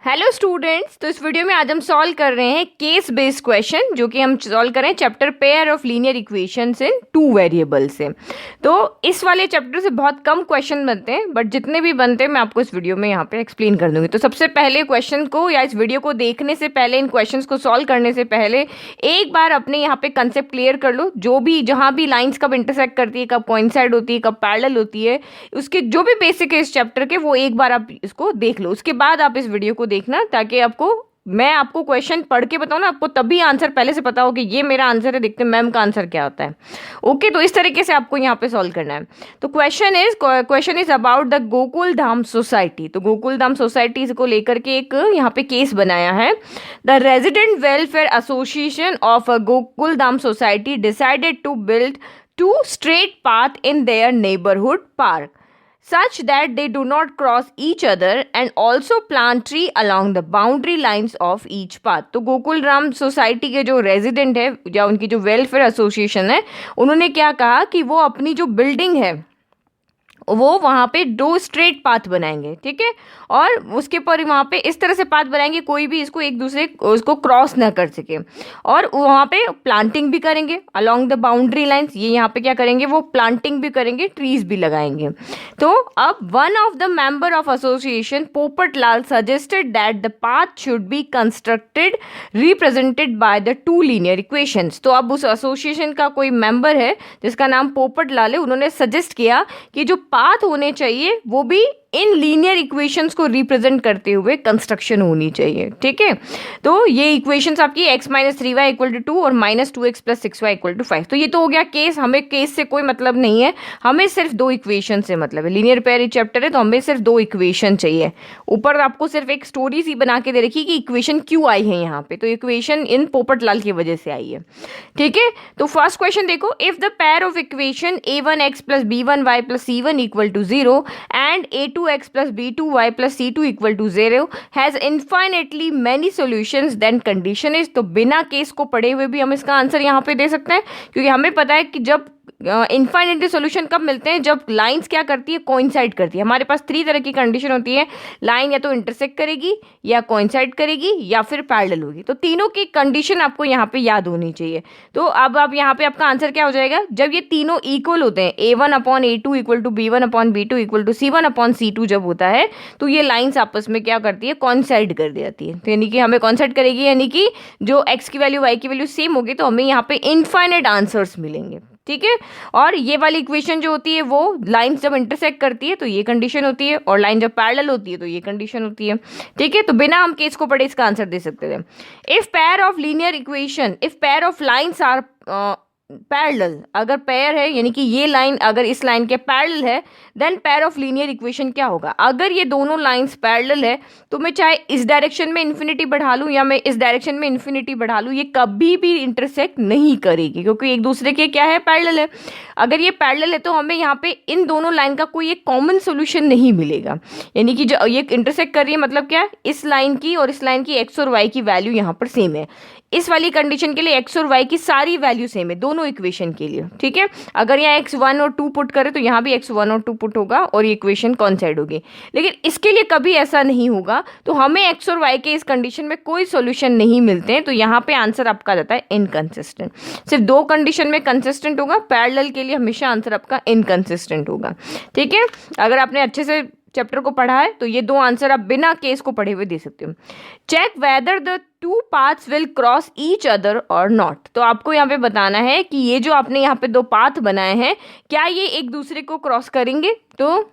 Hello students, तो इस video में आज हम सॉल्व कर रहे हैं केस बेस्ड क्वेश्चन, जो कि हम सॉल्व कर रहे हैं chapter pair of linear equations in two variable से। तो इस वाले चैप्टर से बहुत कम क्वेश्चन बनते हैं, बट जितने भी बनते हैं मैं आपको इस वीडियो में यहाँ पे एक्सप्लेन कर दूंगी। तो सबसे पहले क्वेश्चन को या इस वीडियो को देखने से पहले, इन क्वेश्चंस को सॉल्व करने से पहले एक बार अपने यहाँ पे कंसेप्ट क्लियर कर लो। जो भी जहाँ भी लाइन्स कब इंटरसेक्ट करती है, कब कोइंसाइड होती है, कब पैरेलल होती है, उसके जो भी बेसिक है इस चैप्टर के, वो एक बार आप इसको देख लो। उसके बाद आप इस वीडियो को देखना, ताकि मैं आपको क्वेश्चन पढ़ के बताऊँ ना, आपको तभी आंसर पहले से पता हो कि ये मेरा आंसर है, देखते हैं मैम का आंसर क्या होता है। ओके, तो इस तरीके से आपको यहाँ पे सॉल्व करना है। तो question is about the Gokul Dham society. तो गोकुल धाम सोसाइटी को लेकर के एक यहाँ पे केस बनाया है। The resident welfare association of a Gokul Dham society decided to build two straight path in their neighbourhood park such that they do not cross each other, and also plant tree along the boundary lines of each path। तो Gokul Ram society के जो resident है या उनकी जो welfare association है, उन्होंने क्या कहा कि वो अपनी जो बिल्डिंग है वो वहाँ पे दो स्ट्रेट पाथ बनाएंगे, ठीक है, और उसके पर वहाँ पे इस तरह से पाथ बनाएंगे कोई भी इसको एक दूसरे उसको क्रॉस ना कर सके, और वहाँ पे प्लांटिंग भी करेंगे अलोंग द बाउंड्री लाइंस। ये यहाँ पे क्या करेंगे, वो प्लांटिंग भी करेंगे, ट्रीज भी लगाएंगे। तो अब one of the member of association Popat Lal suggested that the path should be constructed represented by the two linear equations. तो अब उस एसोसिएशन का कोई मेंबर है जिसका नाम पोपट लाल है, उन्होंने सजेस्ट किया कि जो पाथ होने चाहिए वो भी इन लीनियर इक्वेशंस को रिप्रेजेंट करते हुए कंस्ट्रक्शन होनी चाहिए, ठीक है। तो ये इक्वेशंस आपकी x minus 3y equal to 2 और minus 2x plus 6y equal to 5। तो ये तो हो गया केस। हमें केस से कोई मतलब नहीं है, हमें सिर्फ दो इक्वेशन से मतलब है। लीनियर पेयर चैप्टर है तो हमें सिर्फ दो इक्वेशन चाहिए। ऊपर आपको सिर्फ एक स्टोरी सी बना के दे रखी कि इक्वेशन क्यों आई है यहाँ पे। तो इक्वेशन इन पोपट लाल की वजह से आई है, ठीक है। तो फर्स्ट क्वेश्चन देखो, if the pair of equation a1x plus b1y plus c1 equal to 0 and a2x plus b2y plus c2 equal to 0 has infinitely many solutions, then condition is। तो बिना केस को पढ़े हुए भी हम इसका आंसर यहाँ पे दे सकते हैं, क्योंकि हमें पता है कि जब इनफाइनाइटली सॉल्यूशन कब मिलते हैं, जब लाइंस क्या करती है, कोइंसाइड करती है। हमारे पास 3 तरह की कंडीशन होती है, लाइन या तो इंटरसेक्ट करेगी, या कोइंसाइड करेगी, या फिर पैरेलल होगी। तो तीनों की कंडीशन आपको यहाँ पे याद होनी चाहिए। तो अब आप यहाँ पे आपका आंसर क्या हो जाएगा, जब ये तीनों इक्वल होते हैं, a1 upon a2 equal to b1 upon b2 equal to c1 upon c2 जब होता है, तो ये लाइन्स आपस में क्या करती है, कॉन्साइड कर देती है। तो यानी कि हमें कॉन्साइड करेगी, यानी कि जो x की वैल्यू y की वैल्यू सेम होगी, तो हमें यहाँ पे इनफाइनाइट आंसर्स मिलेंगे, ठीक है। और ये वाली इक्वेशन जो होती है, वो लाइन जब इंटरसेक्ट करती है तो ये कंडीशन होती है, और लाइन जब पैरेलल होती है तो ये कंडीशन होती है, ठीक है। तो बिना हम केस को पढ़े इसका आंसर दे सकते थे। If pair of linear equation, if pair of lines are parallel, अगर पेयर है यानी कि ये लाइन अगर इस लाइन के पैरेलल है, then pair of linear equation क्या होगा। अगर ये दोनों लाइंस पैरेलल है तो मैं चाहे इस डायरेक्शन में इन्फिनिटी बढ़ा लूँ या मैं इस डायरेक्शन में इन्फिनिटी बढ़ा लूँ, ये कभी भी इंटरसेक्ट नहीं करेगी, क्योंकि एक दूसरे के क्या है, पैरेलल है। अगर ये पैरेलल है तो हमें यहाँ पे इन दोनों लाइन का कोई एक कॉमन सोल्यूशन नहीं मिलेगा। यानी कि जो ये इंटरसेक्ट कर रही है, मतलब क्या, इस लाइन की और इस लाइन की एक्स और वाई की वैल्यू यहाँ पर सेम है। इस वाली कंडीशन के लिए एक्स और वाई की सारी वैल्यू सेम है दोनों इक्वेशन के लिए, ठीक है। अगर यहाँ x1 और 2 पुट करें तो यहाँ भी x1 और 2 पुट होगा और ये इक्वेशन कॉन्साइड होगी। लेकिन इसके लिए कभी ऐसा नहीं होगा, तो हमें x और y के इस कंडीशन में कोई सॉल्यूशन नहीं मिलते हैं। तो यहाँ पे आंसर आपका आ जाता है इनकंसिस्टेंट। सिर्फ दो कंडीशन में कंसिस्टेंट होगा, पैरेलल के लिए हमेशा आंसर आपका इनकंसिस्टेंट होगा, ठीक है। अगर आपने अच्छे से चैप्टर को पढ़ा है तो ये दो आंसर आप बिना केस को पढ़े हुए दे सकते हो। Check whether the two paths will cross each other और नॉट। तो आपको यहाँ पे बताना है कि ये जो आपने यहाँ पे दो पाथ बनाए हैं, क्या ये एक दूसरे को क्रॉस करेंगे। तो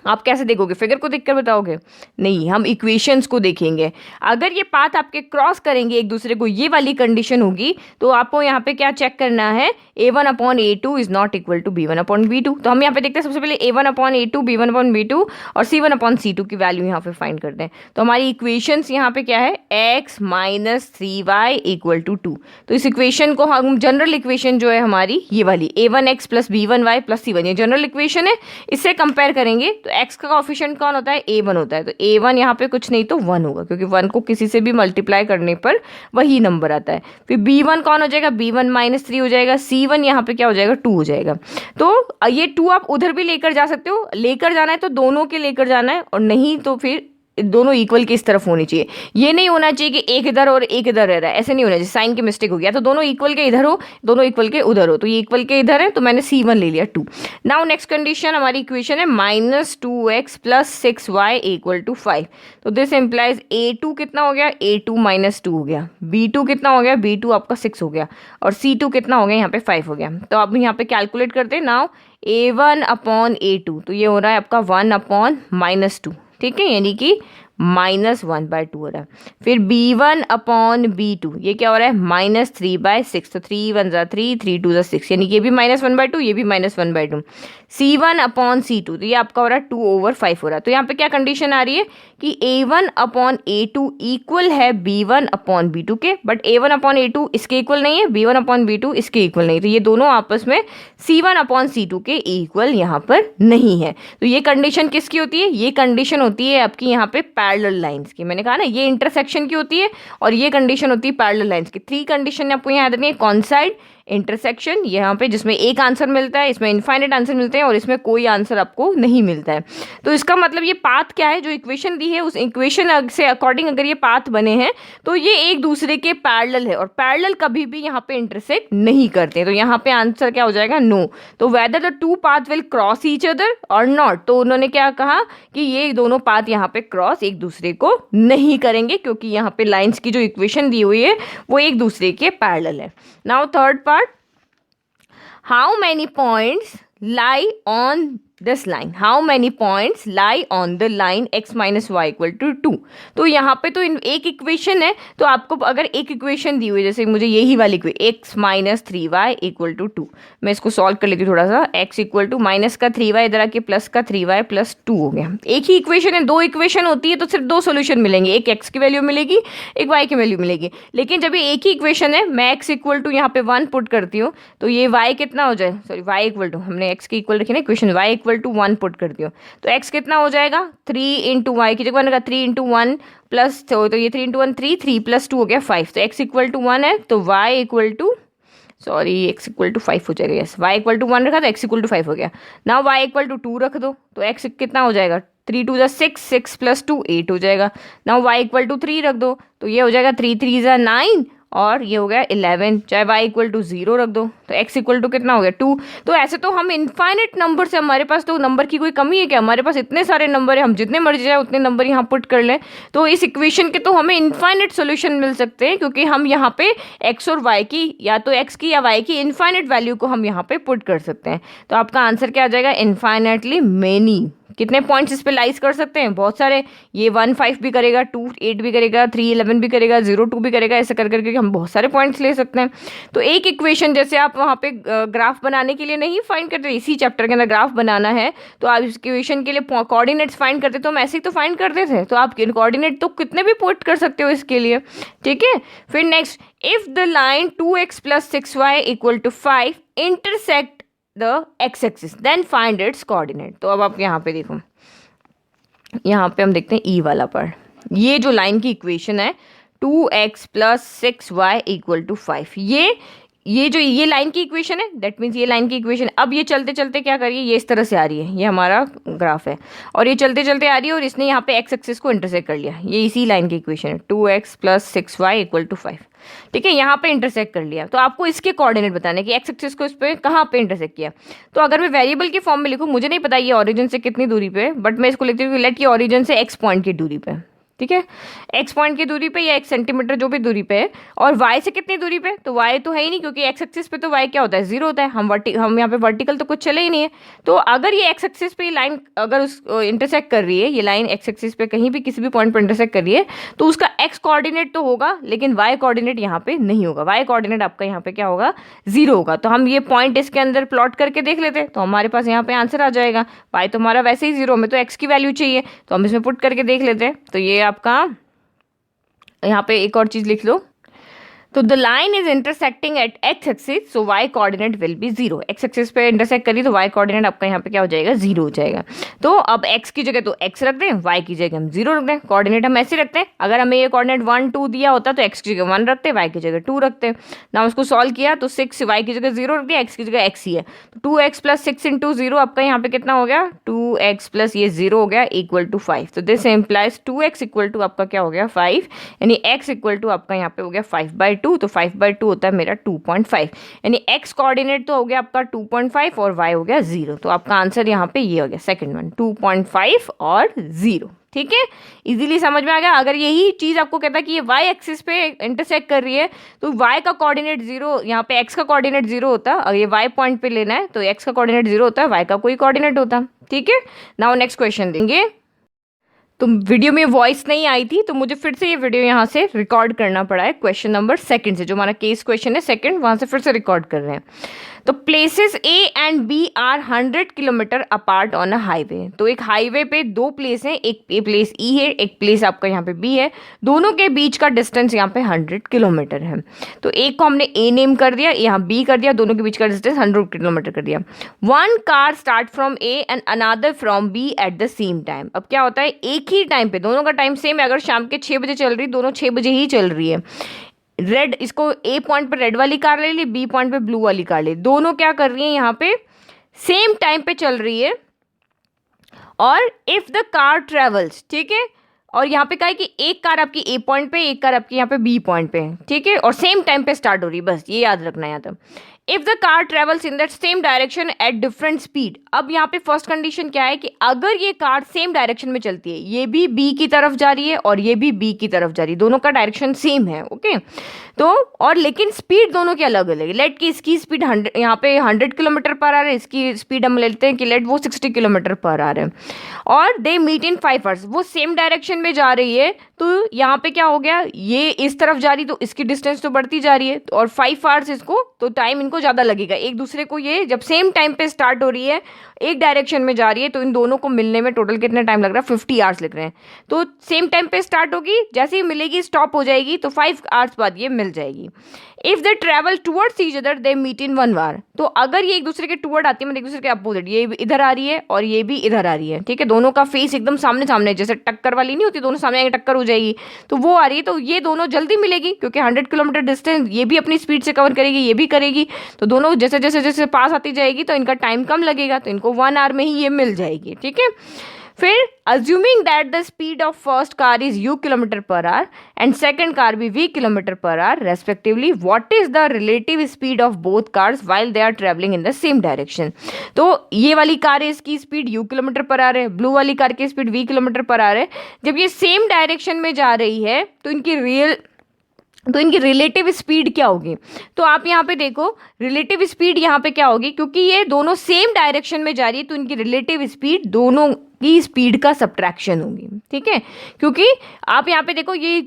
आप कैसे देखोगे, फिगर को देखकर बताओगे, नहीं, हम इक्वेशंस को देखेंगे। अगर ये पाथ आपके क्रॉस करेंगे एक दूसरे को, ये वाली कंडीशन होगी, तो आपको यहाँ पे क्या चेक करना है, a1 upon a2 is not equal to b1 upon b2। तो हम यहाँ पे देखते हैं, सबसे पहले a1 upon a2, b1 upon b2 और c1 अपॉन c2 की वैल्यू यहाँ पे फाइंड करते हैं। तो हमारी इक्वेशंस यहाँ पे क्या है, x minus 3y equal to 2। तो इस इक्वेशन को हम जनरल इक्वेशन जो है हमारी ये वाली a1x plus b1y plus c1, ये जनरल इक्वेशन है, इससे कंपेयर करेंगे तो x का कोएफिशिएंट कौन होता है, a1 होता है। तो a1 यहाँ पे कुछ नहीं तो 1 होगा, क्योंकि 1 को किसी से भी मल्टीप्लाई करने पर वही नंबर आता है। फिर b1 कौन हो जाएगा, b1 माइनस 3 हो जाएगा, c1 यहाँ पे क्या हो जाएगा, 2 हो जाएगा। तो ये 2 आप उधर भी लेकर जा सकते हो, लेकर जाना है तो दोनों के लेकर जाना है, और नहीं तो फिर दोनों इक्वल के इस तरफ होनी चाहिए। ये नहीं होना चाहिए कि एक इधर और एक इधर रह रहा है, ऐसे नहीं होना चाहिए, साइन की मिस्टेक हो गया। तो दोनों इक्वल के इधर हो, दोनों इक्वल के उधर हो, तो ये इक्वल के इधर है तो मैंने C1 ले लिया 2। नाउ नेक्स्ट कंडीशन हमारी इक्वेशन है -2x + 6y = 5। तो दिस इम्प्लाइज A2 कितना हो गया, A2 - 2 हो गया, B2 कितना हो गया, B2 आपका 6 हो गया, और C2 कितना हो गया यहाँ पे 5 हो गया। तो अब यहाँ पे कैलकुलेट करते हैं। नाउ A1/A2, तो ये हो रहा है आपका 1/-2, ठीक है, यानी कि -1/2 हो रहा है। फिर B1/B2, ये क्या हो रहा है, -3/6, तो 3 1 ज़ा 3, 3 2 ज़ा 6, यानी कि ये भी -1/2, ये भी -1/2। C1/C2, तो ये आपका हो रहा है 2/5 हो रहा है। तो यहाँ पे क्या कंडीशन आ रही है कि A1/A2 इक्वल है B1/B2 के, बट A1/A2 इसके इक्वल नहीं है, B1/B2 इसके इक्वल नहीं, तो ये दोनों आपस में C1/C2 के इक्वल यहाँ पर नहीं है। तो ये कंडीशन किसकी होती है, ये कंडीशन होती है आपकी यहाँ पे पैरेलल लाइंस की। मैंने कहा ना ये इंटरसेक्शन की होती है और ये कंडीशन होती है पैरेलल लाइंस की। 3 कंडीशन आपको यहाँ याद रखनी है, कॉन्साइड, इंटरसेक्शन, यहाँ पे जिसमें एक आंसर मिलता है, इसमें इनफाइनाइट आंसर मिलते हैं, और इसमें कोई आंसर आपको नहीं मिलता है। तो इसका मतलब ये पाथ क्या है, जो इक्वेशन दी है उस इक्वेशन से अकॉर्डिंग अगर ये पाथ बने हैं तो ये एक दूसरे के पैरेलल है, और पैरेलल कभी भी यहाँ पे इंटरसेक्ट नहीं करते। तो यहाँ पे आंसर क्या हो जाएगा, नो। तो whether the 2 path will cross each other और नॉट, तो उन्होंने क्या कहा कि ये दोनों पाथ यहाँ पे क्रॉस एक दूसरे को नहीं करेंगे, क्योंकि यहाँ पे लाइन्स की जो इक्वेशन दी हुई है वो एक दूसरे के पैरेलल है। Now third part, how many points lie on this line, how many points lie on the line x - y = 2। तो यहाँ पे तो एक इक्वेशन है, तो आपको अगर एक इक्वेशन दी हुई है, जैसे मुझे यही वाली x - 3y = 2, मैं इसको सॉल्व कर लेती हूँ थोड़ा सा। x = माइनस का 3y इधर आके प्लस का 3y + 2 हो गया। एक ही इक्वेशन है, 2 इक्वेशन होती है तो सिर्फ 2 सोल्यूशन मिलेंगे, एक x की वैल्यू मिलेगी, एक y की वैल्यू मिलेगी। लेकिन जब ये एक ही इक्वेशन है, मैं x = यहाँ पे 1 पुट करती हूँ, तो ये y कितना हो जाए, सॉरी y हमने x के इक्वल रखी ना इक्वेशन, y = 1 पुट करती हूँ, तो x कितना हो जाएगा, 3 × y की जगह मैंने कहा 3 × 1 प्लस, तो ये 3 × 1 3, 3 + 2 हो गया 5, तो x = 1 है, तो y = सॉरी x = 5 हो जाएगा, यस y = 1 रखा तो x = 5 हो गया। नाउ y = 2 रख दो, तो x कितना हो जाएगा, 3 2 ज़ा 6, 6 + 2 8 हो जाएगा। नाउ y = 3 रख दो, तो ये हो जाएगा 3 3 ज़ा 9, और ये हो गया 11, चाहे y = 0 रख दो, तो x = कितना हो गया 2। तो ऐसे तो हम इनफाइनाइट नंबर से, हमारे पास तो नंबर की कोई कमी है क्या, हमारे पास इतने सारे नंबर है, हम जितने मर्जी जाए उतने नंबर यहाँ पुट कर लें, तो इस इक्वेशन के तो हमें इनफाइनाइट सोल्यूशन मिल सकते हैं, क्योंकि हम यहाँ पे x और y की, या तो x की या y की इनफाइनाइट वैल्यू को हम यहाँ पे पुट कर सकते हैं। तो आपका आंसर क्या आ जाएगा, इनफाइनाइटली मेनी। कितने पॉइंट्स इस पे लाइज कर सकते हैं, बहुत सारे, ये 1 5 भी करेगा, 2 8 भी करेगा, 3 11 भी करेगा, 0 2 भी करेगा, ऐसे कर करके हम बहुत सारे पॉइंट्स ले सकते हैं। तो एक इक्वेशन जैसे आप वहाँ पे ग्राफ बनाने के लिए नहीं फाइंड करते, इसी चैप्टर के अंदर ग्राफ बनाना है तो आप इस इक्वेशन के लिए कोऑर्डिनेट्स फाइंड करते, तो हम ऐसे ही तो फाइंड करते थे, तो आप कोऑर्डिनेट तो कितने भी पुट कर सकते हो इसके लिए, ठीक है। फिर next, if the line 2x + 6y = 5 intersect the x axis then find its coordinate. तो अब आप यहाँ पे देखो, यहाँ पे हम देखते हैं ई वाला पार्ट, ये जो लाइन की इक्वेशन है 2x + 6y = 5, ये जो ये लाइन की इक्वेशन है, दैट मीन्स ये लाइन की इक्वेशन। अब ये चलते चलते क्या करिए, ये इस तरह से आ रही है, ये हमारा ग्राफ है, और ये चलते चलते आ रही है, और इसने यहाँ पे x एक्सिस को इंटरसेक्ट कर लिया, ये इसी लाइन की इक्वेशन है 2x + 6y = 5, ठीक है, यहाँ पे इंटरसेक्ट कर लिया। तो आपको इसके कोऑर्डिनेट बताने कि x एक्सिस को इस पे कहाँ पे इंटरसेक्ट किया। तो अगर मैं वेरिएबल के फॉर्म में लिखूँ, मुझे नहीं पता ये ओरिजिन से कितनी दूरी पे है, बट मैं इसको लिखती हूँ लेट की ओरिजिन से x पॉइंट की दूरी पे, ठीक है, x पॉइंट की दूरी पे या 1 सेंटीमीटर जो भी दूरी पे है, और y से कितनी दूरी पे, तो y तो है ही नहीं, क्योंकि x एक्सिस पे तो y क्या होता है, 0 होता है, हम यहाँ पे वर्टिकल तो कुछ चले ही नहीं है। तो अगर ये x एक्सिस पे लाइन अगर उस इंटरसेक्ट कर रही है, ये लाइन x एक्सिस पे कहीं भी किसी भी पॉइंट पर इंटरसेक्ट कर रही है, तो उसका x कोऑर्डिनेट तो होगा, लेकिन y कोऑर्डिनेट यहाँ पे नहीं होगा, y कोऑर्डिनेट आपका यहाँ पे क्या होगा, 0 होगा। तो हम ये पॉइंट इसके अंदर प्लॉट करके देख लेते हैं, तो हमारे पास यहाँ पे आंसर आ जाएगा। y तो हमारा वैसे ही 0, में तो x की वैल्यू चाहिए, तो हम इसमें पुट करके देख लेते हैं। तो ये आपका यहाँ पे एक और चीज़ लिख लो, तो the line is intersecting at x axis, so y coordinate will be 0। X axis पे इंटरसेक्ट करी तो वाई कोऑर्डिनेट आपका यहाँ पे क्या हो जाएगा, 0 हो जाएगा। तो अब एक्स की जगह तो एक्स रख दें, वाई की जगह हम 0 रख दें। कोऑर्डिनेट हम ऐसे रखते हैं, अगर हमें ये कोऑर्डिनेट 1 2 दिया होता तो एक्स की जगह 1 रखते, वाई की जगह 2 रखते ना। उसको सॉल्व किया तो 6 वाई की जगह 0 रख दिया, एक्स की जगह एक्स ही है, तो 2x प्लस 6 इंटू 0 आपका यहाँ पे कितना हो गया, 2x प्लस ये 0 हो गया इक्वल टू 5। तो this implies 2x equal to आपका क्या हो गया 5, यानी x इक्वल टू आपका यहाँ पे हो गया 5/2। तो 5/2 होता है मेरा 2.5, यानी x कोऑर्डिनेट तो हो गया आपका 2.5 और y हो गया 0। तो आपका आंसर यहाँ पे ये हो गया सेकंड वन, 2.5 और 0। ठीक है, इजीली समझ में आ गया। अगर यही चीज आपको कहता है कि ये y एक्सिस पे इंटरसेक्ट कर रही है तो y का कोऑर्डिनेट 0, यहाँ पे x का कोऑर्डिनेट 0 होता, और ये y पॉइंट पे लेना है तो x का कोऑर्डिनेट 0 होता है, y का कोई कोऑर्डिनेट होता। ठीक है, नाउ नेक्स्ट क्वेश्चन देंगे। तो वीडियो में वॉइस नहीं आई थी तो मुझे फिर से ये वीडियो यहाँ से रिकॉर्ड करना पड़ा है, क्वेश्चन नंबर 2 से, जो हमारा केस क्वेश्चन है 2, वहाँ से फिर से रिकॉर्ड कर रहे हैं। तो places A and B are 100 kilometre apart on a highway. तो एक हाईवे पे दो प्लेस हैं, एक प्लेस ई है, एक प्लेस आपका यहाँ पे बी है, दोनों के बीच का डिस्टेंस यहाँ पे 100 किलोमीटर है। तो एक को हमने ए नेम कर दिया, यहाँ बी कर दिया, दोनों के बीच का डिस्टेंस 100 किलोमीटर कर दिया। One car start from A and another from B at the same time. अब क्या होता है, एक ही टाइम पे दोनों का टाइम सेम है, अगर शाम के 6 बजे चल रही, दोनों 6 बजे ही चल रही है। रेड, इसको ए पॉइंट पे रेड वाली कार ले ली, बी पॉइंट पे ब्लू वाली कार ले, दोनों क्या कर रही है यहाँ पे सेम टाइम पे चल रही है। और इफ द कार ट्रेवल्स, ठीक है, और यहाँ पे कहा है कि एक कार आपकी ए पॉइंट पे, एक कार आपकी यहाँ पे बी पॉइंट पे, ठीक है, और सेम टाइम पे स्टार्ट हो रही है, बस ये याद रखना है यहाँ तक। If the car travels in that same direction at different speed. अब यहाँ पे फर्स्ट कंडीशन क्या है कि अगर ये कार सेम डायरेक्शन में चलती है, ये भी बी की तरफ जा रही है और ये भी बी की तरफ जा रही है, दोनों का डायरेक्शन सेम है, ओके। तो और लेकिन स्पीड दोनों की अलग अलग है। लेट की इसकी स्पीड 100, यहाँ पे 100 किलोमीटर पर आवर है, इसकी स्पीड हम लेते हैं कि लेट वो 60 किलोमीटर पर आवर है, और दे मीट इन 5 आवर्स। वो सेम डायरेक्शन में जा रही है, तो यहाँ पे क्या हो गया, ये इस तरफ जा रही तो इसकी डिस्टेंस तो बढ़ती जा रही है, और 5 आवर्स इसको, तो टाइम इनको ज़्यादा लगेगा एक दूसरे को। ये जब सेम टाइम पे स्टार्ट हो रही है, एक डायरेक्शन में जा रही है, तो इन दोनों को मिलने में टोटल कितना टाइम लग रहा है, 50 आवर्स लग रहे हैं। तो सेम टाइम पे स्टार्ट होगी, जैसे ही मिलेगी स्टॉप हो जाएगी, तो 5 आवर्स बाद ये मिल जाएगी। If they travel towards each other they meet in 1 hour. तो अगर ये एक दूसरे के टुवर्ड आती है, मतलब एक दूसरे के अपोजिट, ये इधर आ रही है और ये भी इधर आ रही है, ठीक है, दोनों का फेस एकदम सामने सामने, जैसे टक्कर वाली नहीं होती, दोनों सामने आगे टक्कर हो जाएगी, तो वो आ रही है, तो ये दोनों जल्दी मिलेगी क्योंकि 100 किलोमीटर डिस्टेंस ये भी अपनी स्पीड से कवर करेगी, ये भी करेगी, तो दोनों जैसे जैसे जैसे पास आती जाएगी तो इनका टाइम कम लगेगा, तो इनको 1 आवर में ही ये मिल जाएगी, ठीक है। फिर assuming that the speed of first car is u kilometre पर आवर and second car भी v किलोमीटर पर our respectively, what is the relative speed of both cars while they are traveling in the same direction? तो ये वाली car है, इसकी speed u kilometre पर our है, ब्लू वाली कार की स्पीड v किलोमीटर पर आवर है। जब ये सेम डायरेक्शन में जा रही है तो इनकी रिलेटिव स्पीड क्या होगी? तो आप यहाँ पे देखो, रिलेटिव स्पीड यहाँ पे क्या होगी, क्योंकि ये दोनों सेम डायरेक्शन में जा रही है तो इनकी रिलेटिव स्पीड दोनों की स्पीड का सब्ट्रैक्शन होगी, ठीक है। क्योंकि आप यहाँ पे देखो, ये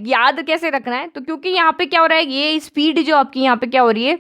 याद कैसे रखना है, तो क्योंकि यहाँ पे क्या हो रहा है, ये स्पीड जो आपकी यहाँ पे क्या हो रही है,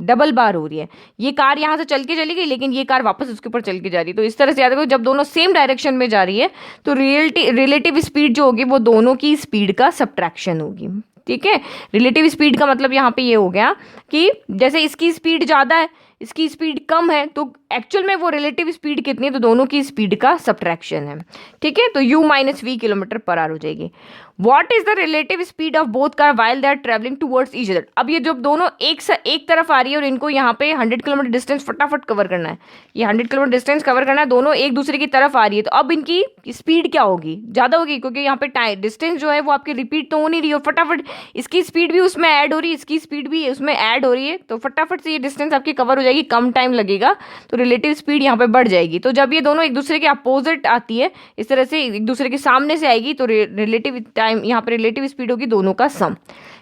डबल बार हो रही है। ये कार यहाँ से चल के चली गई, लेकिन ये कार वापस उसके ऊपर चल के जा रही है। तो इस तरह से याद रखो, जब दोनों सेम डायरेक्शन में जा रही है तो रिलेटिव स्पीड जो होगी वो दोनों की स्पीड का सब्ट्रैक्शन होगी, ठीक है। रिलेटिव स्पीड का मतलब यहाँ पे ये हो गया कि जैसे इसकी स्पीड ज़्यादा है, इसकी स्पीड कम है, तो एक्चुअल में वो रिलेटिव स्पीड कितनी है, तो दोनों की स्पीड का सब्ट्रैक्शन है, ठीक है। तो u माइनस वी किलोमीटर पर आवर हो जाएगी। What is the relative speed of both car while they are travelling towards each other. अब ये जब दोनों एक तरफ आ रही है और इनको यहाँ पे 100 किलोमीटर डिस्टेंस फटाफट कवर करना है, ये 100 किलोमीटर डिस्टेंस कवर करना है, दोनों एक दूसरे की तरफ आ रही है, तो अब इनकी स्पीड क्या होगी, ज़्यादा होगी, क्योंकि यहाँ पे डिस्टेंस जो है वो आपकी रिपीट तो हो नहीं रही है, फटाफट इसकी स्पीड भी उसमें ऐड हो रही है, इसकी स्पीड भी उसमें ऐड हो रही है, तो फटाफट से ये डिस्टेंस आपकी कवर हो जाएगी, कम टाइम लगेगा, तो रिलेटिव स्पीड यहाँ पे बढ़ जाएगी। तो जब ये दोनों एक दूसरे के अपोजिट आती है, इस तरह से एक दूसरे के सामने से आएगी, तो रिलेटिव टाइम यहाँ पे रिलेटिव स्पीड होगी दोनों का सम,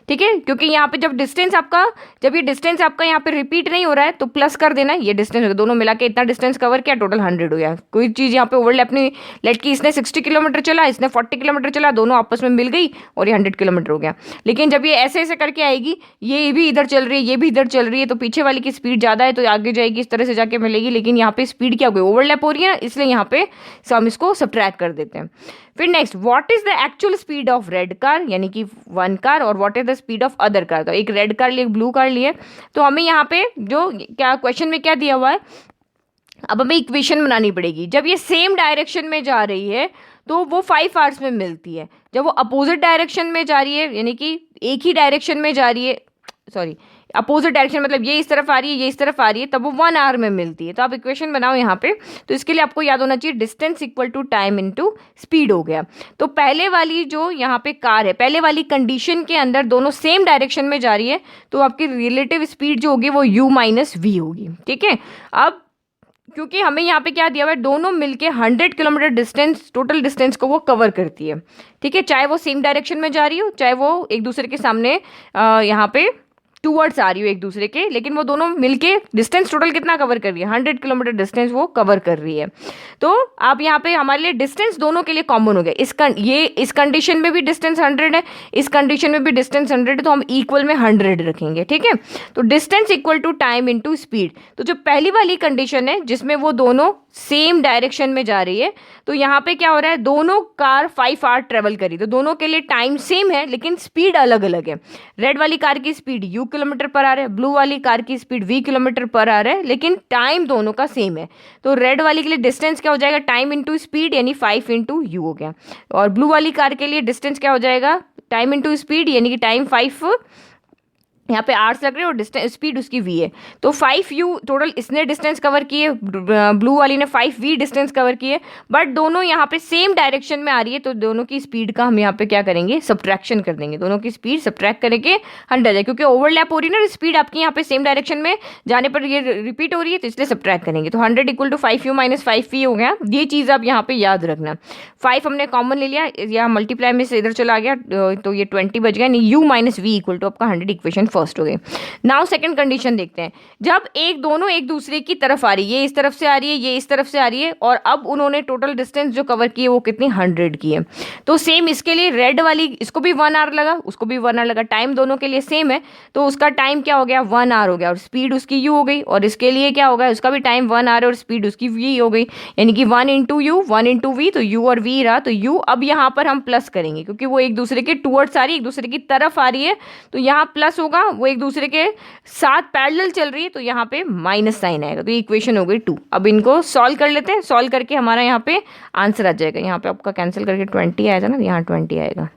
ठीक है। क्योंकि यहाँ पे जब ये डिस्टेंस आपका यहाँ पे रिपीट नहीं हो रहा है तो प्लस कर देना, ये डिस्टेंस हो गया, दोनों मिला के इतना डिस्टेंस कवर किया, टोटल 100 हो गया। कोई चीज़ यहाँ पे ओवरलैप नहीं, लेट की इसने 60 किलोमीटर चला, इसने 40 किलोमीटर चला, दोनों आपस में मिल गई और ये 100 किलोमीटर हो गया। लेकिन जब ये ऐसे ऐसे करके आएगी, ये भी इधर चल रही है, ये भी इधर चल रही है, तो पीछे वाली की स्पीड ज़्यादा है तो आगे जाएगी, इस तरह से जाके मिलेगी, लेकिन यहाँ पे स्पीड क्या हो गई, ओवरलैप हो रही है, इसलिए यहाँ पे हम इसको सब्ट्रैक्ट कर देते हैं। फिर next, what is the actual speed of red car, यानी कि वन कार, और what is the speed of other car. तो एक रेड कार लिए, एक ब्लू कार लिए, तो हमें यहाँ पे जो क्या क्वेश्चन में क्या दिया हुआ है, अब हमें इक्वेशन बनानी पड़ेगी। जब ये सेम डायरेक्शन में जा रही है तो वो 5 आवर्स में मिलती है। जब वो अपोजिट डायरेक्शन में जा रही है, यानी कि एक ही डायरेक्शन में जा रही है, सॉरी अपोजिट डायरेक्शन मतलब ये इस तरफ आ रही है, ये इस तरफ आ रही है, तब वो 1 आवर में मिलती है। तो आप इक्वेशन बनाओ यहाँ पे। तो इसके लिए आपको याद होना चाहिए distance equal to time into speed हो गया। तो पहले वाली जो यहाँ पे कार है, पहले वाली कंडीशन के अंदर दोनों सेम डायरेक्शन में जा रही है, तो आपकी रिलेटिव स्पीड जो होगी वो u माइनस वी होगी। ठीक है, अब क्योंकि हमें यहाँ पे क्या दिया हुआ है, दोनों मिलके 100 किलोमीटर डिस्टेंस, टोटल डिस्टेंस को वो कवर करती है। ठीक है, चाहे वो सेम डायरेक्शन में जा रही हो, चाहे वो एक दूसरे के सामने यहाँ पे टूवर्ड्स आ रही हो एक दूसरे के, लेकिन वो दोनों मिलके डिस्टेंस टोटल कितना कवर कर रही है, 100 किलोमीटर डिस्टेंस वो कवर कर रही है। तो आप यहाँ पे हमारे लिए डिस्टेंस दोनों के लिए कॉमन हो गया। इस कंडीशन में भी डिस्टेंस 100 है, इस कंडीशन में भी डिस्टेंस 100 है, तो हम इक्वल में 100 रखेंगे। ठीक है, तो distance equal to time into speed. तो जो पहली वाली कंडीशन है जिसमें वो दोनों सेम डायरेक्शन में जा रही है, तो यहाँ पे क्या हो रहा है, दोनों कार 5 आवर ट्रेवल करी, तो दोनों के लिए टाइम सेम है लेकिन स्पीड अलग अलग है। रेड वाली कार की स्पीड u किलोमीटर पर आवर है, ब्लू वाली कार की स्पीड v किलोमीटर पर आवर है, लेकिन टाइम दोनों का सेम है। तो रेड वाली के लिए डिस्टेंस क्या हो जाएगा, टाइम इंटू स्पीड, यानी 5 इंटू यू हो गया। और ब्लू वाली कार के लिए डिस्टेंस क्या हो जाएगा, टाइम इंटू स्पीड, यानी कि टाइम 5, यहाँ पे आर्स लग रहे हैं और डिस्टेंस स्पीड उसकी v है। तो 5u टोटल इसने डिस्टेंस कवर किए, ब्लू वाली ने 5v डिस्टेंस कवर किए, बट दोनों यहाँ पे सेम डायरेक्शन में आ रही है, तो दोनों की स्पीड का हम यहाँ पे क्या करेंगे, सब्ट्रैक्शन कर देंगे। दोनों की स्पीड सब्ट्रैक्ट करके 100 है, क्योंकि ओवरलैप हो रही है ना स्पीड आपकी, यहाँ पे सेम डायरेक्शन में जाने पर ये रिपीट हो रही है, तो इसलिए सब्ट्रैक्ट करेंगे। तो 100 equal to 5u minus 5v हो गया। ये चीज़ आप यहाँ पे याद रखना। 5 हमने कॉमन ले लिया, यहाँ मल्टीप्लाई में से इधर चला गया, तो ये 20 बच गया, यानी u minus v equal to आपका 100 इक्वेशन फर्स्ट हो गई। नाउ सेकंड कंडीशन देखते हैं। जब दोनों एक दूसरे की तरफ आ रही है, ये इस तरफ से आ रही है, ये इस तरफ से आ रही है, और अब उन्होंने टोटल डिस्टेंस जो कवर की है वो कितनी 100 की है। तो सेम इसके लिए रेड वाली, इसको भी 1 आवर लगा, उसको भी 1 आवर लगा, टाइम दोनों के लिए सेम है, तो उसका टाइम क्या हो गया, 1 आवर हो गया, और स्पीड उसकी u हो गई। और इसके लिए क्या होगा, उसका भी टाइम 1 आवर और स्पीड उसकी v हो गई, यानी कि 1 इंटू यू 1 इंटू वी, तो u और v रहा। तो u अब यहाँ पर हम प्लस करेंगे, क्योंकि वो एक दूसरे के टूवर्ड्स आ रही है, एक दूसरे की तरफ आ रही है, तो यहाँ प्लस होगा, वो एक दूसरे के साथ पैरेलल चल रही है, तो यहाँ पे माइनस साइन आएगा। तो ये इक्वेशन हो गई 2। अब इनको सॉल्व कर लेते हैं, सॉल्व करके हमारा यहाँ पे आंसर आ जाएगा। यहाँ पे आपका कैंसिल करके 20 आया था ना, यहाँ 20 आएगा।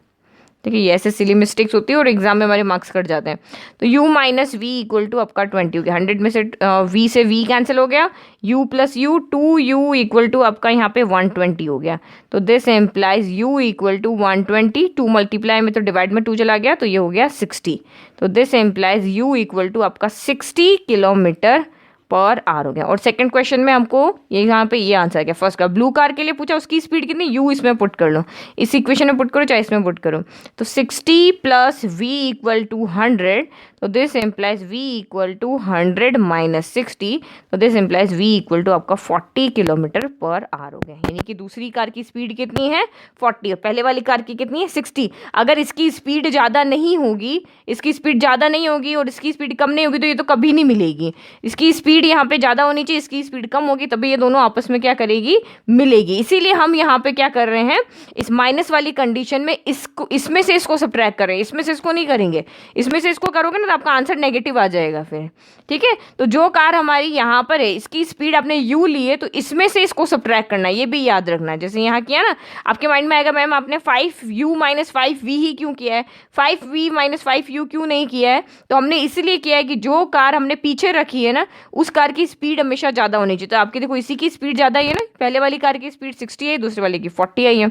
ठीक है, ये ऐसे सिली मिस्टेक्स होती है और एग्जाम में हमारे मार्क्स कट जाते हैं। तो u minus v equal to आपका 20 हो गया। 100 में से v से v कैंसिल हो गया, u plus u 2u equal to आपका यहाँ पे 120 हो गया। तो this implies u equal to 120, 2 multiply में तो डिवाइड में 2 चला गया, तो ये हो गया 60। तो this implies u equal to आपका 60 किलोमीटर पर आवर हो गया। और सेकंड क्वेश्चन में हमको ये यहाँ पे ये आंसर क्या, फर्स्ट का ब्लू कार के लिए पूछा, उसकी स्पीड कितनी, u इसमें पुट कर लो, इस इक्वेशन में पुट करो चाहे इसमें पुट करो। तो 60 प्लस v इक्वल टू 100, तो this implies v equal to 100 minus 60, तो this implies v equal to आपका 40 किलोमीटर पर आवर हो गया। यानी कि दूसरी कार की स्पीड कितनी है, 40, और पहले वाली कार की कितनी है, 60। अगर इसकी स्पीड ज़्यादा नहीं होगी, इसकी स्पीड ज़्यादा नहीं होगी और इसकी स्पीड कम नहीं होगी, तो ये तो कभी नहीं मिलेगी। इसकी स्पीड यहाँ पे ज़्यादा होनी चाहिए, इसकी स्पीड कम होगी, तभी ये दोनों आपस में क्या करेगी, मिलेगी। इसीलिए हम यहाँ पे क्या कर रहे हैं, इस माइनस वाली कंडीशन में इसको, इसमें से इसको सब्ट्रैक्ट कर रहे हैं, इसमें से इसको नहीं करेंगे। इसमें से इसको करोगे ना तो आपका आंसर नेगेटिव आ जाएगा फिर। ठीक है, तो जो कार हमारी यहाँ पर है, इसकी स्पीड आपने u ली है, तो इसमें से इसको सब्ट्रैक्ट करना है, ये भी याद रखना है। जैसे यहाँ किया ना, आपके माइंड में आएगा मैम आपने 5u माइनस 5v ही क्यों किया है, 5v माइनस 5u क्यों नहीं किया है। तो हमने इसलिए किया है कि जो कार हमने पीछे रखी है ना, उस कार की स्पीड हमेशा ज़्यादा होनी चाहिए। तो आपकी देखो इसी की स्पीड ज़्यादा ही है ना, पहले वाली कार की स्पीड 60 है, दूसरे वाले की 40 आई है।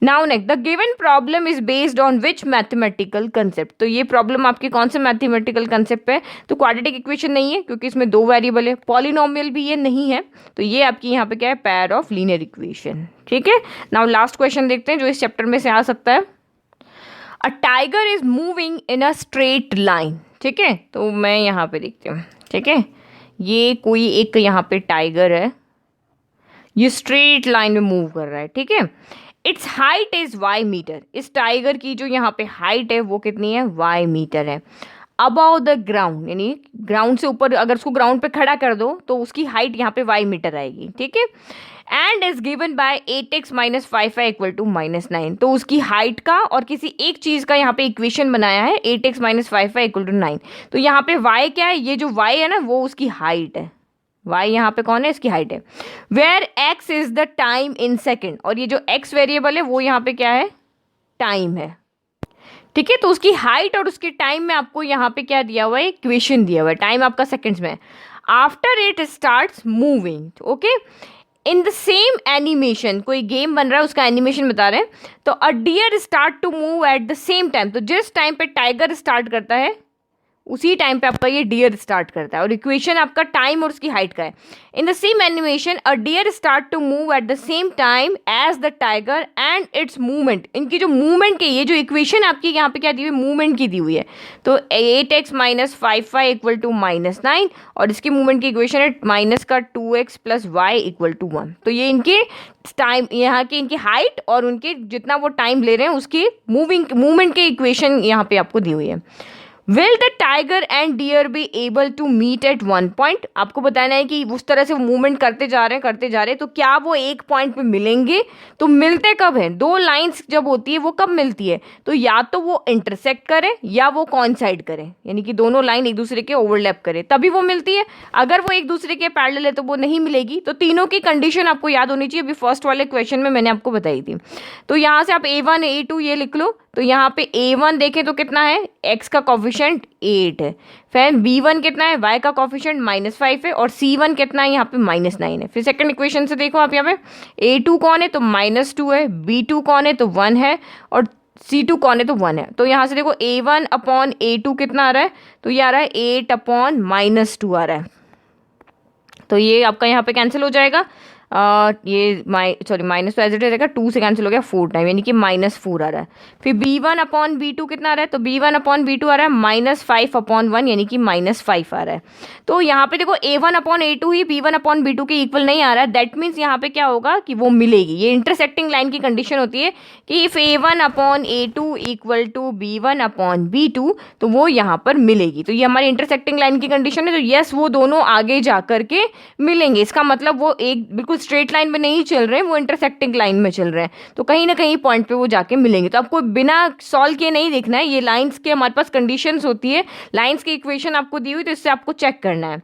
Now next, the given problem is based on which mathematical concept. तो ये प्रॉब्लम आपकी कौन से मैथमेटिकल कंसेप्ट पे, तो क्वाड्रेटिक इक्वेशन नहीं है क्योंकि इसमें 2 वेरिएबल है, पॉलिनोमियल भी ये नहीं है, तो ये आपकी यहाँ पे क्या है, पेयर ऑफ लीनियर इक्वेशन। ठीक है, नाउ लास्ट क्वेश्चन देखते हैं जो इस चैप्टर में से आ सकता है। A tiger is moving in a straight line. ठीक है, तो मैं यहाँ पे देखती हूँ। ठीक है, ये कोई एक यहाँ पे टाइगर है, ये स्ट्रेट लाइन में मूव कर रहा है। ठीक है, its height is y metre. इस टाइगर की जो यहाँ पे हाइट है वो कितनी है, y मीटर है। अबाउ द ग्राउंड, यानी ग्राउंड से ऊपर, अगर उसको ग्राउंड पे खड़ा कर दो तो उसकी हाइट यहाँ पे y मीटर आएगी। ठीक है, and is given by 8x minus 5y equal to -9। तो उसकी हाइट का और किसी एक चीज का यहाँ पे इक्वेशन बनाया है 8x minus 5y equal to 9। तो यहाँ पे y क्या है, ये जो y है ना वो उसकी हाइट है, y यहाँ पे कौन है, इसकी हाइट है। Where x is the time in second, और ये जो x वेरिएबल है वो यहाँ पे क्या है, टाइम है। ठीक है, तो उसकी हाइट और उसके टाइम में आपको यहाँ पे क्या दिया हुआ है, इक्वेशन दिया हुआ है, टाइम आपका सेकंड्स में। After it starts moving, okay, in the same animation, कोई गेम बन रहा है उसका एनिमेशन बता रहे हैं, तो a deer start to move at the same time, तो जिस टाइम पे टाइगर स्टार्ट करता है उसी टाइम पे आपका ये डियर स्टार्ट करता है, और इक्वेशन आपका टाइम और उसकी हाइट का है। In the same animation a deer start to move at the same time as the tiger and its movement, इनकी जो मूवमेंट की, ये जो इक्वेशन आपकी यहाँ पे क्या दी हुई है, मूवमेंट की दी हुई है। तो 8x minus 5y equal to -9, और इसकी मूवमेंट की इक्वेशन है माइनस का 2x plus Y equal to 1। तो ये इनके टाइम, यहाँ की इनकी हाइट और उनके जितना वो टाइम ले रहे हैं उसकी मूवमेंट की इक्वेशन यहाँ पे आपको दी हुई है। Will the tiger and deer be able to meet at one point, आपको बताना है कि उस तरह से मूवमेंट करते जा रहे हैं तो क्या वो एक पॉइंट पे मिलेंगे। तो मिलते कब हैं, दो लाइंस जब होती है वो कब मिलती है, तो या तो वो इंटरसेक्ट करें या वो कॉइंसाइड करें, यानी कि दोनों लाइन एक दूसरे के ओवरलैप करें तभी वो मिलती है। अगर वो एक दूसरे के पैरेलल है तो वो नहीं मिलेगी। तो तीनों की कंडीशन आपको याद होनी चाहिए, अभी फर्स्ट वाले क्वेश्चन में मैंने आपको बताई थी। तो यहाँ से आप A1 A2 ये लिख लो। तो यहाँ पे A1 देखें तो कितना है, x का कॉफिशिएंट 8 है, फिर B1 कितना है, y का कॉफिशिएंट -5 है, और C1 कितना है यहाँ पे -9 है। फिर सेकंड इक्वेशन से देखो आप, यहाँ पे A2 कौन है तो -2 है, B2 कौन है तो 1 है, और C2 कौन है तो 1 है। तो यहाँ से देखो A1 अपॉन A2 कितना आ रहा है, तो ये आ रहा है 8 अपॉन -2 आ रहा है। तो ये आपका यहाँ पे कैंसिल हो जाएगा, ये माइनस तो एज इट रहेगा, 2 से कैंसिल हो गया 4 टाइम, यानी कि -4 आ रहा है। फिर B1 अपॉन B2 कितना आ रहा है, तो B1 अपॉन B2 आ रहा है -5 अपॉन 1, यानी कि -5 आ रहा है। तो यहाँ पे देखो A1 अपॉन A2 ही B1 अपॉन B2 के इक्वल नहीं आ रहा है, दैट मीन्स यहाँ पे क्या होगा कि वो मिलेगी। ये इंटरसेक्टिंग लाइन की कंडीशन होती है कि if A1 upon A2 equal to B1 upon B2, तो वो यहाँ पर मिलेगी। तो ये हमारी इंटरसेक्टिंग लाइन की कंडीशन है। तो यस, वो दोनों आगे जा करके मिलेंगे, इसका मतलब वो एक बिल्कुल स्ट्रेट लाइन में नहीं चल रहे हैं, वो इंटरसेक्टिंग लाइन में चल रहे हैं, तो कहीं ना कहीं पॉइंट पे वो जाके मिलेंगे। तो आपको बिना सॉल्व किए नहीं देखना है, ये लाइंस के हमारे पास कंडीशंस होती है, लाइंस की इक्वेशन आपको दी हुई तो इससे आपको चेक करना है।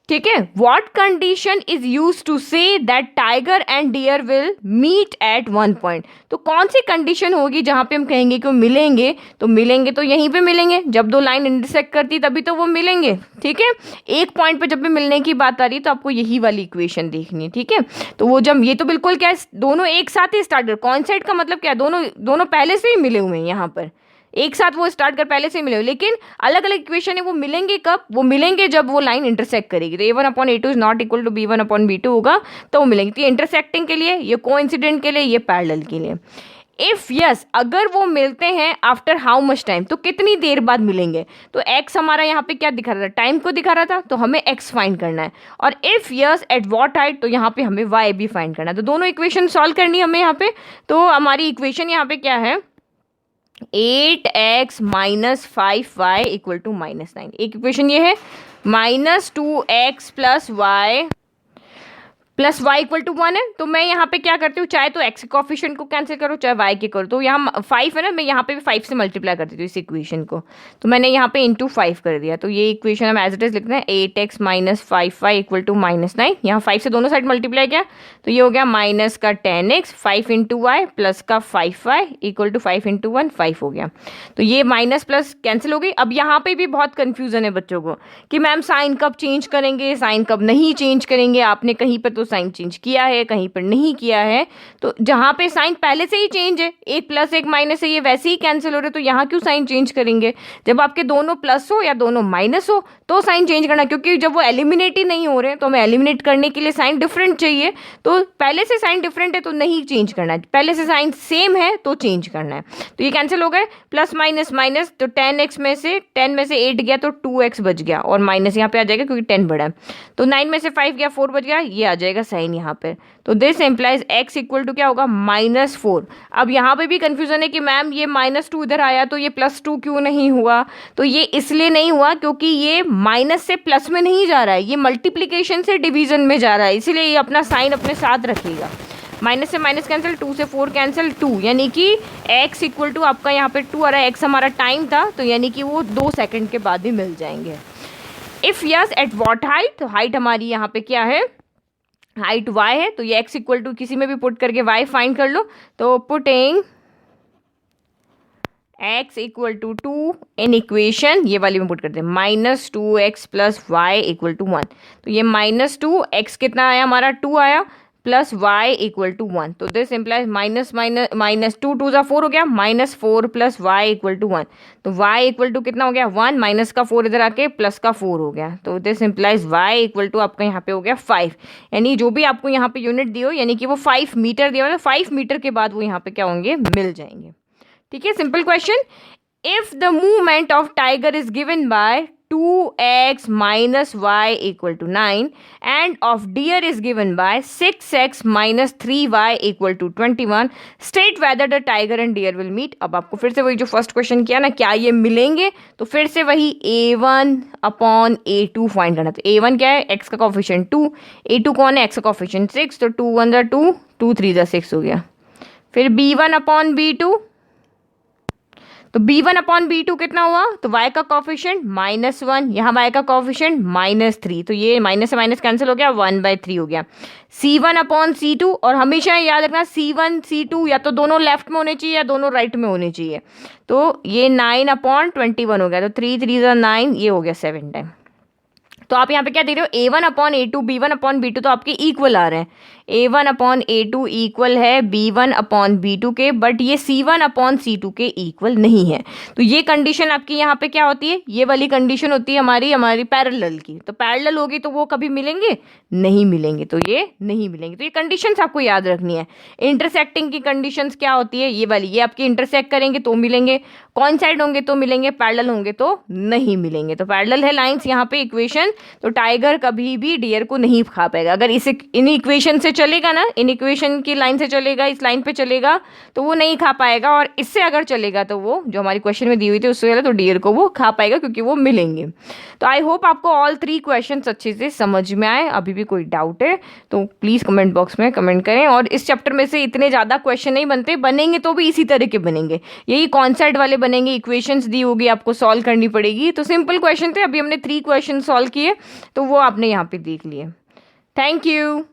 ठीक है, what condition is use to say that tiger and deer will meet at one point, तो कौन सी कंडीशन होगी जहां पे हम कहेंगे कि वो मिलेंगे। तो मिलेंगे तो यहीं पे मिलेंगे, जब दो लाइन इंटरसेक्ट करती तभी तो वो मिलेंगे। ठीक है, एक पॉइंट पे जब भी मिलने की बात आ रही है तो आपको यही वाली इक्वेशन देखनी है। ठीक है, तो वो जब ये तो बिल्कुल क्या है, दोनों एक साथ ही स्टार्ट कर, कॉइंसाइड का मतलब क्या, दोनों पहले से ही मिले हुए हैं, यहाँ पर एक साथ वो स्टार्ट कर पहले से मिले हुए, लेकिन अलग अलग इक्वेशन है। वो मिलेंगे कब, वो मिलेंगे जब वो लाइन इंटरसेक्ट करेगी। तो A1 upon A2 is not equal to B1 upon B2 होगा, तो वो मिलेंगे। तो ये इंटरसेक्टिंग के लिए, ये कोइंसिडेंट के लिए, ये पैरेलल के लिए। इफ यस, अगर वो मिलते हैं आफ्टर हाउ मच टाइम, तो कितनी देर बाद मिलेंगे। तो x हमारा यहाँ पे क्या दिखा रहा था, टाइम को दिखा रहा था, तो हमें x फाइंड करना है। और if yes at what height, तो यहाँ पे हमें y भी फाइंड करना है। तो दोनों इक्वेशन सॉल्व करनी है हमें यहाँ पे। तो हमारी इक्वेशन यहाँ पे क्या है, 8x minus 5y equal to -9। एक इक्वेशन ये है, -2x plus y equal to 1 है। तो मैं यहाँ पे क्या करती हूँ, चाहे तो x के कॉफिशिएंट को कैंसिल करो, चाहे y के करो। तो यहाँ 5 है ना, मैं यहाँ पे भी 5 से मल्टीप्लाई करती हूँ इस इक्वेशन को। तो मैंने यहाँ पे इंटू 5 कर दिया। तो ये इक्वेशन हम एज इट इज लिखते हैं, 8x minus 5y equal to -9। यहाँ 5 से दोनों साइड मल्टीप्लाई किया, तो ये हो गया माइनस का 10x 5 इंटू वाई प्लस का 5y इक्वल टू 5 इंटू 1 5 हो गया। तो ये माइनस प्लस कैंसिल हो गई। अब यहाँ पे भी बहुत कन्फ्यूजन है बच्चों को कि मैम साइन कब चेंज करेंगे, साइन कब नहीं चेंज करेंगे। आपने कहीं पर तो साइन चेंज किया है, कहीं पर नहीं किया है। तो जहां पे साइन पहले से ही चेंज है, एक प्लस एक माइनस है, ये वैसे ही कैंसिल हो रहे, तो यहाँ क्यों साइन चेंज करेंगे। जब आपके दोनों प्लस हो या दोनों माइनस हो तो साइन चेंज करना, क्योंकि जब वो एलिमिनेट ही नहीं हो रहे हैं तो हमें एलिमिनेट करने के लिए साइन डिफरेंट चाहिए। तो पहले से साइन डिफरेंट है तो नहीं चेंज करना है, पहले से साइन सेम है तो चेंज करना है। तो ये कैंसिल हो गए, प्लस माइनस माइनस, तो 10x में से 8 गया तो 2x बच गया, और माइनस यहाँ पे आ जाएगा क्योंकि 10 बड़ा है। तो 9 में से 5 गया 4 बच गया, ये आ जाएगा जाएगा साइन यहाँ पे, तो this implies x equal to क्या होगा -4। अब यहाँ पे भी कंफ्यूजन है कि मैम ये -2 इधर आया तो ये +2 क्यों नहीं हुआ, तो ये इसलिए नहीं हुआ क्योंकि ये माइनस से प्लस में नहीं जा रहा है, ये मल्टीप्लीकेशन से डिवीजन में जा रहा है, इसीलिए ये अपना साइन अपने साथ रखेगा। माइनस से माइनस कैंसिल, 2 से 4 कैंसिल, 2, यानी कि x इक्वल टू आपका यहाँ पे 2 आ रहा है, x हमारा टाइम था, तो यानी कि वो 2 सेकंड के बाद ही मिल जाएंगे। If yes at what height, तो हाइट हमारी यहाँ पे क्या है, हाइट y है, तो ये x इक्वल टू किसी में भी पुट करके y फाइंड कर लो, तो putting x equal to 2 in equation, ये वाली में पुट करते हैं -2x plus Y equal to 1, तो ये -2, x कितना आया हमारा 2 आया, प्लस y इक्वल टू 1, तो दिस इम्प्लाइज -2 2 ज़ा 4 हो गया, -4 प्लस y इक्वल टू 1, तो y इक्वल टू कितना हो गया 1, माइनस का 4 इधर आके प्लस का 4 हो गया, तो this implies y equal to आपका यहाँ पे हो गया 5, यानी जो भी आपको यहाँ पे यूनिट दी हो, यानी कि वो 5 मीटर दिया हो, तो 5 मीटर के बाद वो यहाँ पे क्या होंगे, मिल जाएंगे। ठीक है, simple question. If the movement of tiger is given bye 2x minus y equal to 9 and of deer is given by 6x minus 3y equal to 21, state whether the tiger and deer will meet। अब आपको फिर से वही जो first question किया ना, क्या ये मिलेंगे, तो फिर से वही a1 अपॉन a2 फाइंड करना। तो a1 क्या है, x का कोफिशिएंट 2, a2 कौन है, x का कोफिशिएंट 6, तो 2 1 2, 2 3 6 हो गया। फिर b1 अपॉन b2, तो b1 अपॉन b2 कितना हुआ, तो y का कॉफिशिएंट -1, यहाँ y का कॉफिशिएंट -3, तो ये माइनस से माइनस कैंसिल हो गया, 1/3 हो गया। c1 अपॉन c2, और हमेशा याद रखना c1 c2 या तो दोनों लेफ्ट में होने चाहिए या दोनों राइट में होने चाहिए, तो ये 9 अपॉन 21 हो गया, तो 3 3 9, ये हो गया 7 टाइम। तो आप यहाँ पे क्या देख रहे हो, a1 upon a2 b1 upon b2 तो आपके इक्वल आ रहे हैं, a1 अपॉन a2 इक्वल है b1 अपॉन b2 के, बट ये c1 अपॉन c2 के इक्वल नहीं है। तो ये कंडीशन आपकी यहाँ पे क्या होती है, ये वाली कंडीशन होती है हमारी पैरेलल की, तो पैरेलल होगी तो वो कभी मिलेंगे नहीं मिलेंगे, तो ये नहीं मिलेंगे। तो ये कंडीशंस आपको याद रखनी है। इंटरसेक्टिंग की कंडीशंस क्या होती है, ये वाली, ये आपकी इंटरसेक्ट करेंगे तो मिलेंगे, कॉइंसाइड होंगे तो मिलेंगे, पैरेलल होंगे तो नहीं मिलेंगे। तो पैरेलल है लाइंस यहाँ पे इक्वेशन, तो टाइगर कभी भी डियर को नहीं खा पाएगा। अगर इसे इन इक्वेशन से चलेगा ना, इन इक्वेशन की लाइन से चलेगा, इस लाइन पे चलेगा तो वो नहीं खा पाएगा, और इससे अगर चलेगा तो वो जो हमारी क्वेश्चन में दी हुई थी उससे चले तो डियर को वो खा पाएगा, क्योंकि वो मिलेंगे। तो आई होप आपको ऑल 3 क्वेश्चन अच्छे से समझ में आए। अभी भी कोई डाउट है तो प्लीज़ कमेंट बॉक्स में कमेंट करें। और इस चैप्टर में से इतने ज़्यादा क्वेश्चन नहीं बनते, बनेंगे तो भी इसी तरह के बनेंगे, यही कॉन्सेप्ट वाले बनेंगे, इक्वेशंस दी होगी आपको सॉल्व करनी पड़ेगी। तो सिंपल क्वेश्चन थे, अभी हमने 3 क्वेश्चन सॉल्व किए, तो वो आपने यहाँ पे देख लिए। Thank you.